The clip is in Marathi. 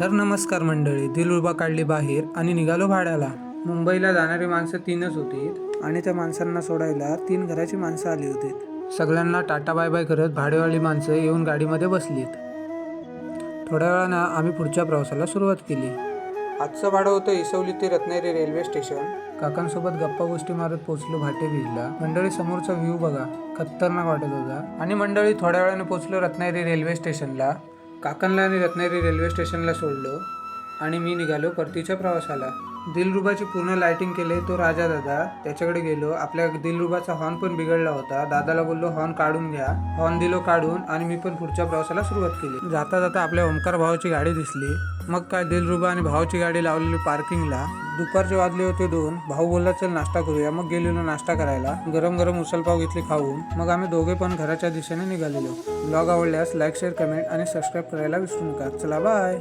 तर नमस्कार मंडळी, दिलरुबा काढली बाहेर आणि निघालो भाड्याला. मुंबईला जाणारी माणसं 3च होती आणि त्या माणसांना सोडायला 3 घराची माणसं आली होती. सगळ्यांना टाटा बाय बाय करत भाडेवाली माणसं येऊन गाडीमध्ये बसलीत. थोड्या वेळानं आम्ही पुढच्या प्रवासाला सुरुवात केली. आजचं भाडं होतं इसवली ते रत्नागिरी रेल्वे स्टेशन. काकांसोबत गप्पा गोष्टी मारत पोहोचलो भाटे बीचला. मंडळी समोरचा व्ह्यू बघा, खतरनाक वाटत होता. आणि मंडळी थोड्या वेळाने पोहोचलो रत्नागिरी रेल्वे स्टेशनला. काकांना आणि रत्नागिरी रेल्वे स्टेशनला सोडलो आणि मी निघालो परतीच्या प्रवासाला. दिलरुबाची पूर्ण लाइटिंग केले तो राजा दादा, त्याच्याकडे गेलो. आपल्या दिलरुबाचा हॉर्न पण बिघडला होता. दादाला बोललो हॉर्न काढून घ्या. हॉर्न दिलो काढून आणि मी पण पुढच्या प्रवासाला सुरुवात केली. जाता जाता आपल्या ओमकार भावाची गाडी दिसली. मग काय दिलरुबा आणि भावाची गाडी लावलेली पार्किंगला. दुपारचे वाजले होते 2. भाऊ बोलला चल नाश्ता करूया. मग गेलेलो नाश्ता करायला. गरम गरम उसळपाव घेतली खाऊन. मग आम्ही दोघे पण घराच्या दिशेने निघालेलो. ब्लॉग आवडल्यास लाईक शेअर कमेंट आणि सबस्क्राईब करायला विसरू नका. चला बाय.